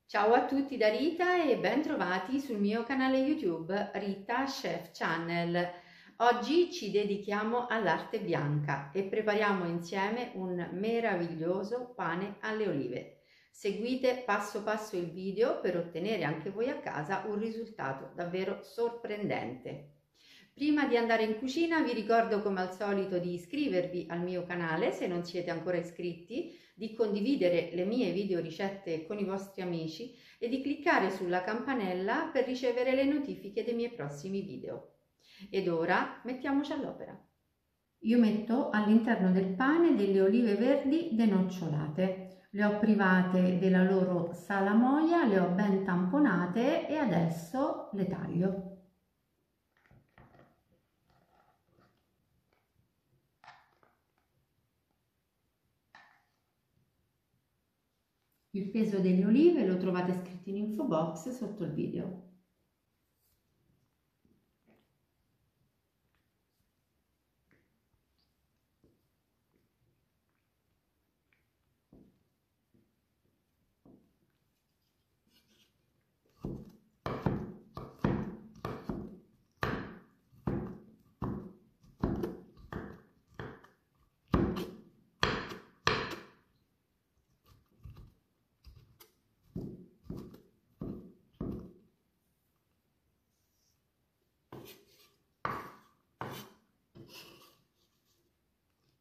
Ciao a tutti da Rita e ben trovati sul mio canale YouTube Rita Chef Channel. Oggi ci dedichiamo all'arte bianca e prepariamo insieme un meraviglioso pane alle olive. Seguite passo passo il video per ottenere anche voi a casa un risultato davvero sorprendente. Prima di andare in cucina vi ricordo come al solito di iscrivervi al mio canale se non siete ancora iscritti, di condividere le mie video ricette con i vostri amici e di cliccare sulla campanella per ricevere le notifiche dei miei prossimi video. Ed ora mettiamoci all'opera. Io metto all'interno del pane delle olive verdi denocciolate. Le ho private della loro salamoia, le ho ben tamponate e adesso le taglio. Il peso delle olive lo trovate scritto in info box sotto il video.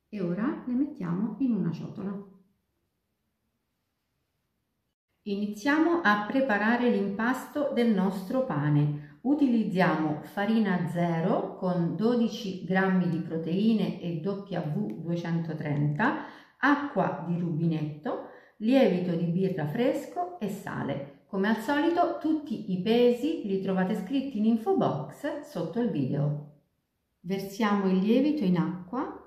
E ora le mettiamo in una ciotola. Iniziamo a preparare l'impasto del nostro pane. Utilizziamo farina 0 con 12 g di proteine e W 230, acqua di rubinetto, lievito di birra fresco e sale. Come al solito tutti i pesi li trovate scritti in info box sotto il video. Versiamo il lievito in acqua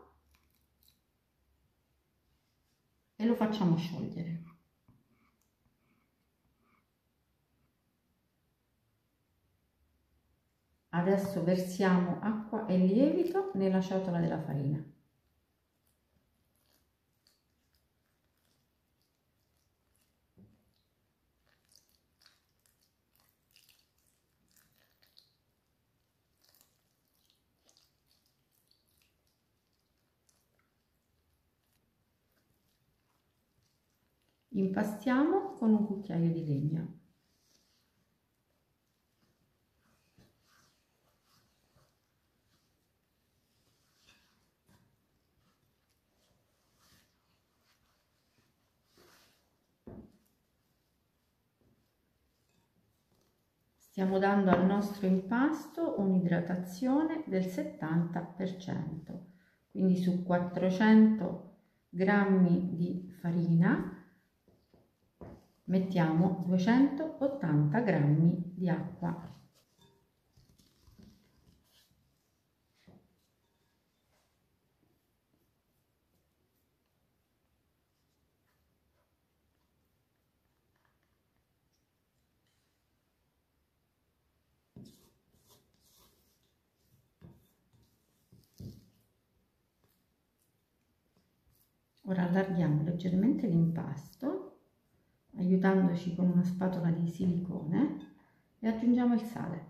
e lo facciamo sciogliere. Adesso versiamo acqua e lievito nella ciotola della farina. Impastiamo con un cucchiaio di legno. Stiamo dando al nostro impasto un'idratazione del 70%, quindi su 400 g di farina mettiamo 280 g di acqua. Ora allarghiamo leggermente l'impasto, aiutandoci con una spatola di silicone, e aggiungiamo il sale.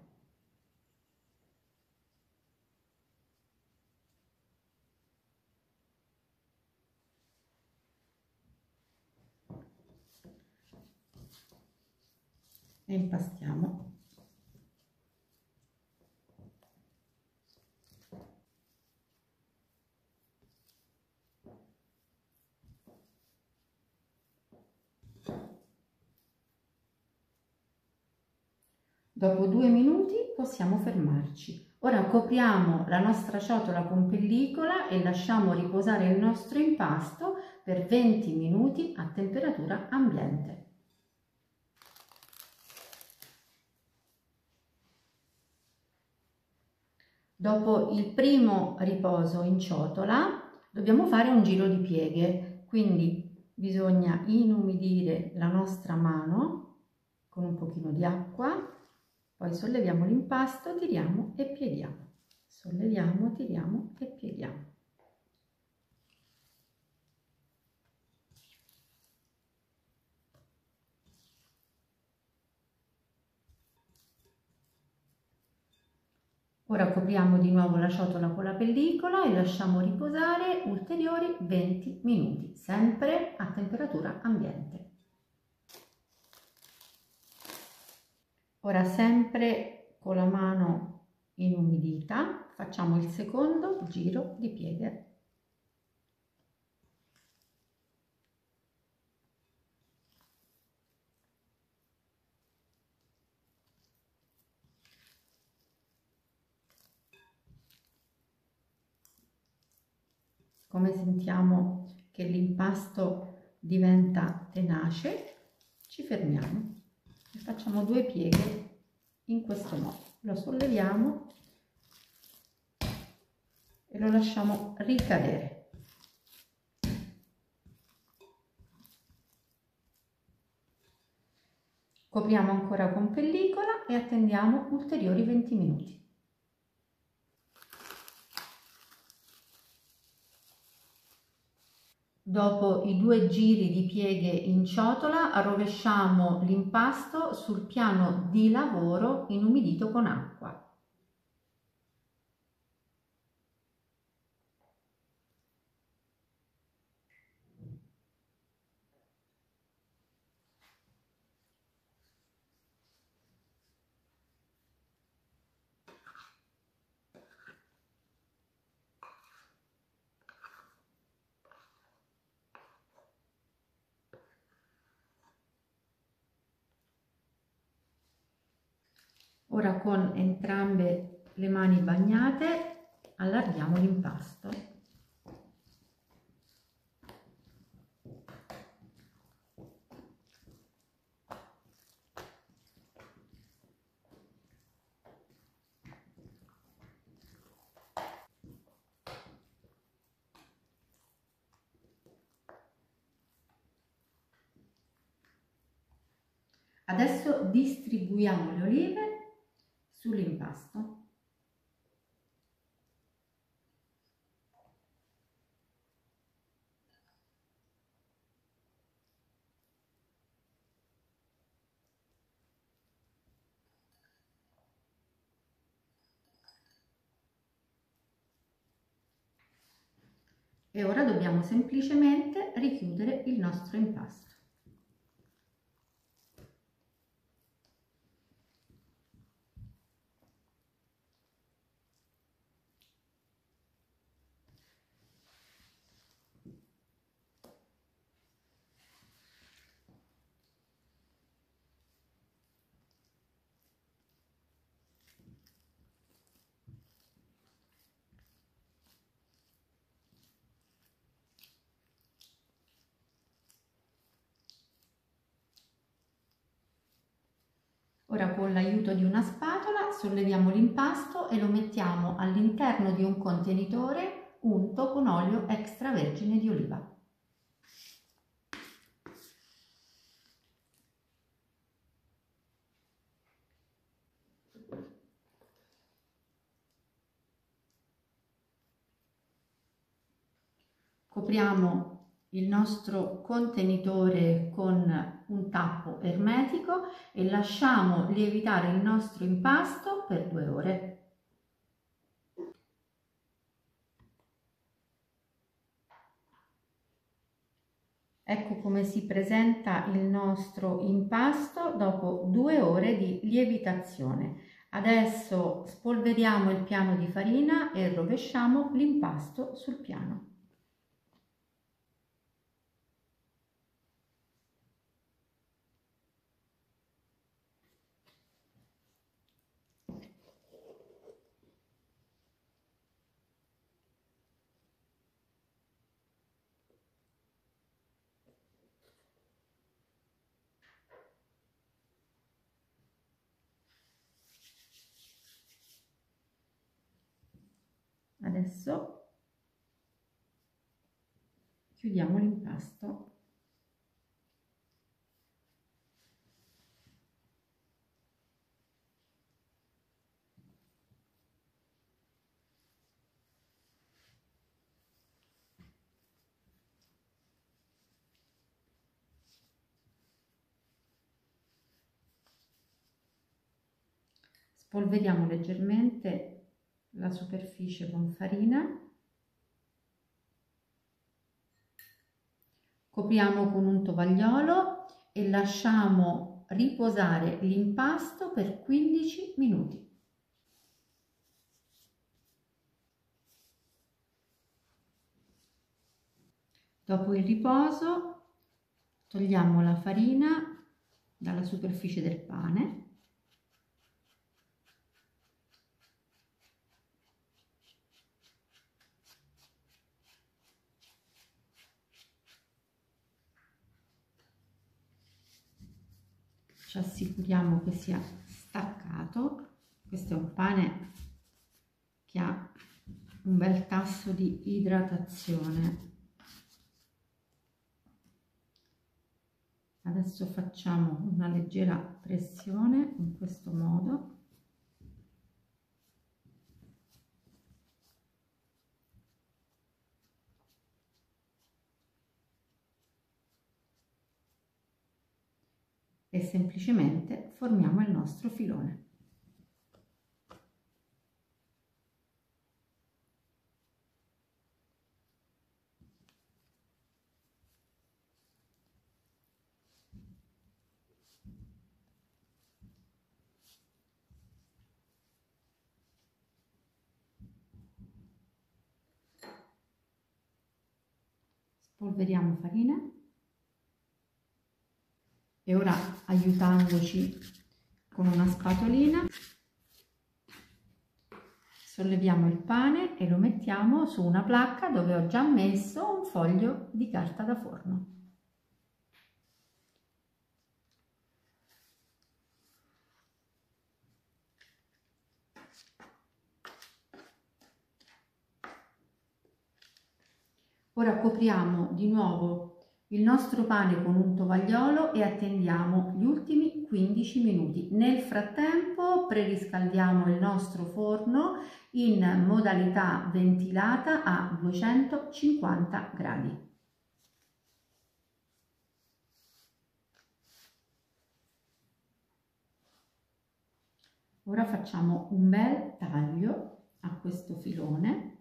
E impastiamo. Dopo 2 minuti possiamo fermarci. Ora copriamo la nostra ciotola con pellicola e lasciamo riposare il nostro impasto per 20 minuti a temperatura ambiente. Dopo il primo riposo in ciotola dobbiamo fare un giro di pieghe, quindi bisogna inumidire la nostra mano con un pochino di acqua. Poi solleviamo l'impasto, tiriamo e pieghiamo. Solleviamo, tiriamo e pieghiamo. Ora copriamo di nuovo la ciotola con la pellicola e lasciamo riposare ulteriori 20 minuti, sempre a temperatura ambiente. Ora, sempre con la mano inumidita, facciamo il secondo giro di pieghe. Come sentiamo che l'impasto diventa tenace, ci fermiamo e facciamo 2 pieghe in questo modo. Lo solleviamo e lo lasciamo ricadere. Copriamo ancora con pellicola e attendiamo ulteriori 20 minuti. Dopo i 2 giri di pieghe in ciotola, rovesciamo l'impasto sul piano di lavoro inumidito con acqua. Ora con entrambe le mani bagnate allarghiamo l'impasto. Adesso distribuiamo le olive sull'impasto. E ora dobbiamo semplicemente richiudere il nostro impasto. Ora con l'aiuto di una spatola solleviamo l'impasto e lo mettiamo all'interno di un contenitore unto con olio extravergine di oliva. Copriamo il nostro contenitore con un tappo ermetico e lasciamo lievitare il nostro impasto per 2 ore. Ecco come si presenta il nostro impasto dopo 2 ore di lievitazione. Adesso spolveriamo il piano di farina e rovesciamo l'impasto sul piano. Adesso chiudiamo l'impasto. Spolveriamo leggermente la superficie con farina, copriamo con un tovagliolo e lasciamo riposare l'impasto per 15 minuti. Dopo il riposo togliamo la farina dalla superficie del pane . Ci assicuriamo che sia staccato. Questo è un pane che ha un bel tasso di idratazione. Adesso facciamo una leggera pressione in questo modo. E semplicemente formiamo il nostro filone. Spolveriamo farina e ora, aiutandoci con una spatolina, solleviamo il pane e lo mettiamo su una placca dove ho già messo un foglio di carta da forno. Ora copriamo di nuovo il nostro pane con un tovagliolo e attendiamo gli ultimi 15 minuti. Nel frattempo preriscaldiamo il nostro forno in modalità ventilata a 250 gradi. Ora facciamo un bel taglio a questo filone.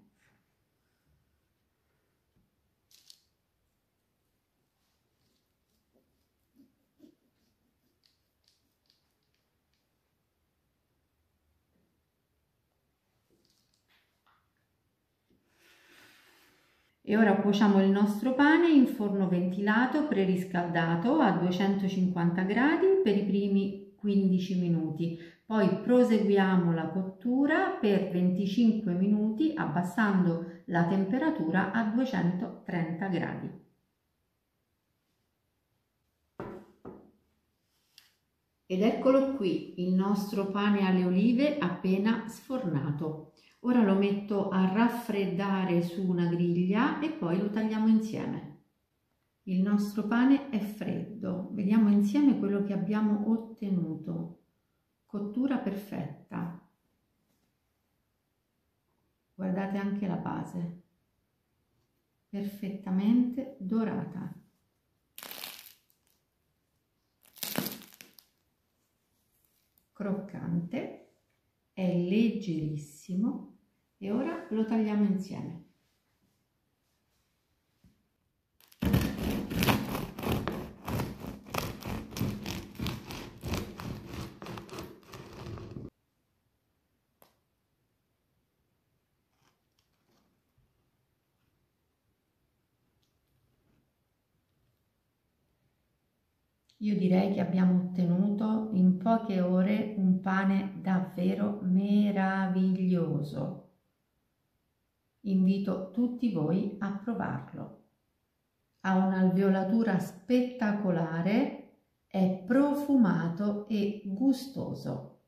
E ora cuociamo il nostro pane in forno ventilato preriscaldato a 250 gradi per i primi 15 minuti. Poi proseguiamo la cottura per 25 minuti abbassando la temperatura a 230 gradi. Ed eccolo qui, il nostro pane alle olive appena sfornato. Ora lo metto a raffreddare su una griglia e poi lo tagliamo insieme. Il nostro pane è freddo. Vediamo insieme quello che abbiamo ottenuto. Cottura perfetta. Guardate anche la base. Perfettamente dorata. Croccante. È leggerissimo e ora lo tagliamo insieme. Io direi che abbiamo ottenuto in poche ore un pane davvero meraviglioso. Invito tutti voi a provarlo. Ha un'alveolatura spettacolare, è profumato e gustoso.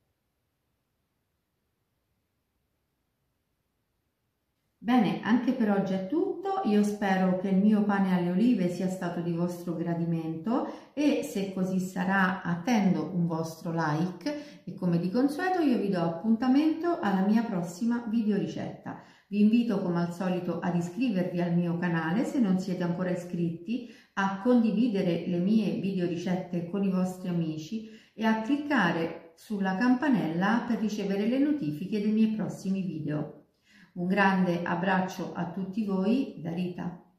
Bene, anche per oggi è tutto. Io spero che il mio pane alle olive sia stato di vostro gradimento e se così sarà attendo un vostro like e come di consueto io vi do appuntamento alla mia prossima videoricetta. Vi invito come al solito ad iscrivervi al mio canale se non siete ancora iscritti, a condividere le mie videoricette con i vostri amici e a cliccare sulla campanella per ricevere le notifiche dei miei prossimi video. Un grande abbraccio a tutti voi da Rita.